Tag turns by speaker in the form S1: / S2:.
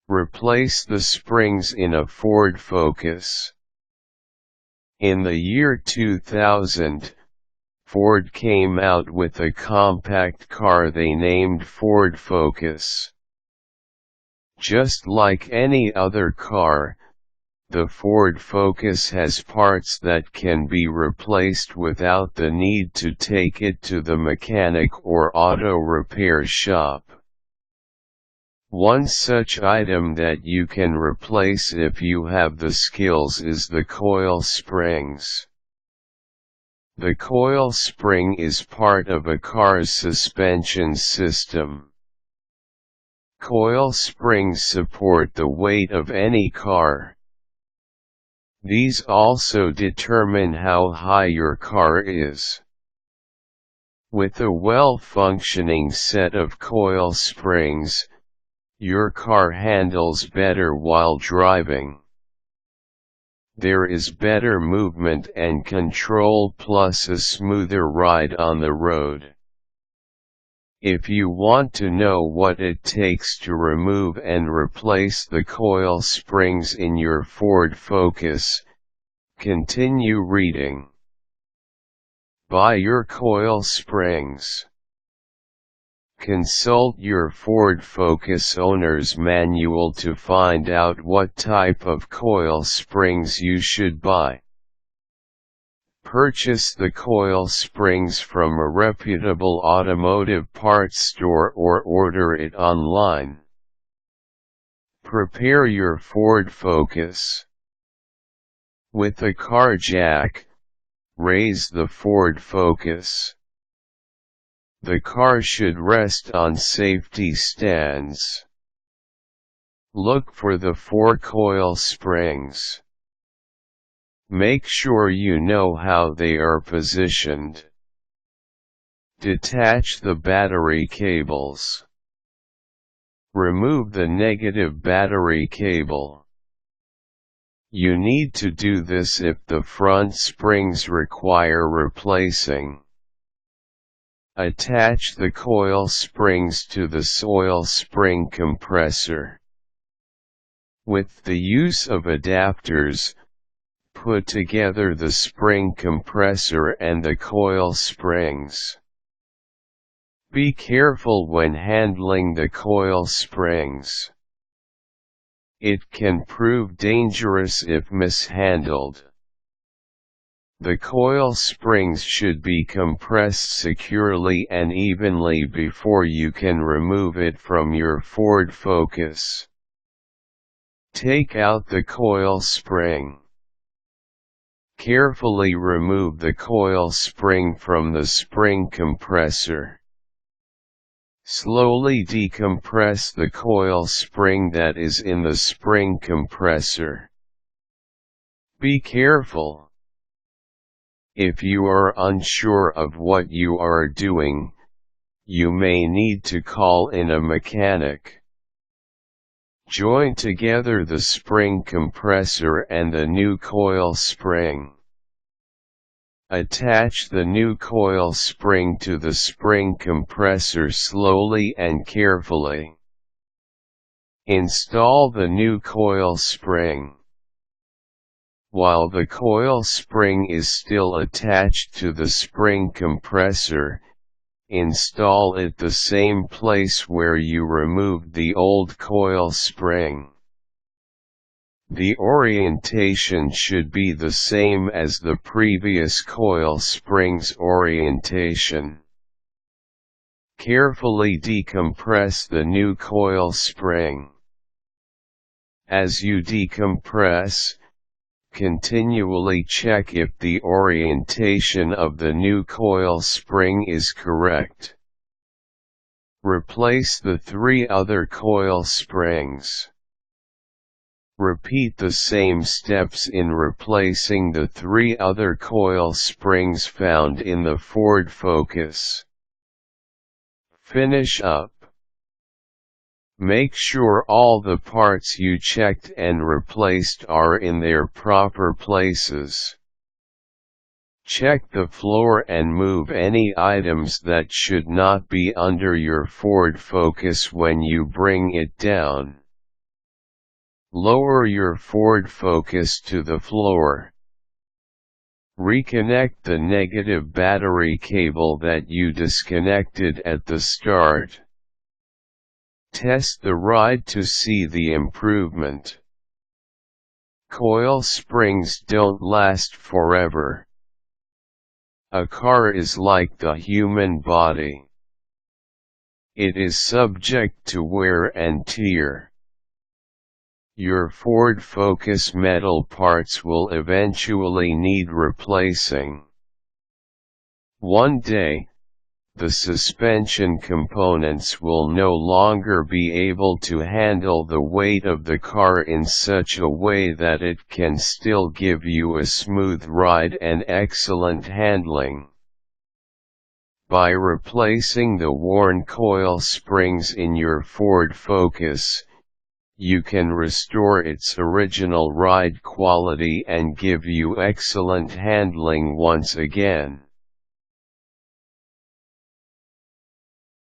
S1: Replace the springs in a Ford Focus. In the year 2000, Ford came out with a compact car they named Ford Focus. Just like any other car, the Ford Focus has parts that can be replaced without the need to take it to the mechanic or auto repair shop. One such item that you can replace if you have the skills is the coil springs. The coil spring is part of a car's suspension system. Coil springs support the weight of any car. These also determine how high your car is. With a well-functioning set of coil springs, your car handles better while driving. There is better movement and control plus a smoother ride on the road. If you want to know what it takes to remove and replace the coil springs in your Ford Focus, continue reading. Buy your coil springs. Consult your Ford Focus owner's manual to find out what type of coil springs you should buy. Purchase the coil springs from a reputable automotive parts store or order it online. Prepare your Ford Focus. With a car jack, raise the Ford Focus. The car should rest on safety stands. Look for the 4 coil springs. Make sure you know how they are positioned. Detach the battery cables. Remove the negative battery cable. You need to do this if the front springs require replacing. Attach the coil springs to the coil spring compressor. With the use of adapters, put together the spring compressor and the coil springs. Be careful when handling the coil springs. It can prove dangerous if mishandled. The coil springs should be compressed securely and evenly before you can remove it from your Ford Focus. Take out the coil spring. Carefully remove the coil spring from the spring compressor. Slowly decompress the coil spring that is in the spring compressor. Be careful. If you are unsure of what you are doing, you may need to call in a mechanic. Join together the spring compressor and the new coil spring. Attach the new coil spring to the spring compressor slowly and carefully. Install the new coil spring. While the coil spring is still attached to the spring compressor, install it the same place where you removed the old coil spring. The orientation should be the same as the previous coil spring's orientation. Carefully decompress the new coil spring. As you decompress, continually check if the orientation of the new coil spring is correct. Replace the 3 other coil springs. Repeat the same steps in replacing the 3 other coil springs found in the Ford Focus. Finish up. Make sure all the parts you checked and replaced are in their proper places. Check the floor and move any items that should not be under your Ford Focus when you bring it down. Lower your Ford Focus to the floor. Reconnect the negative battery cable that you disconnected at the start. Test the ride to see the improvement. Coil springs don't last forever. A car is like the human body. It is subject to wear and tear. Your Ford Focus metal parts will eventually need replacing. One day, the suspension components will no longer be able to handle the weight of the car in such a way that it can still give you a smooth ride and excellent handling. By replacing the worn coil springs in your Ford Focus, you can restore its original ride quality and give you excellent handling once again.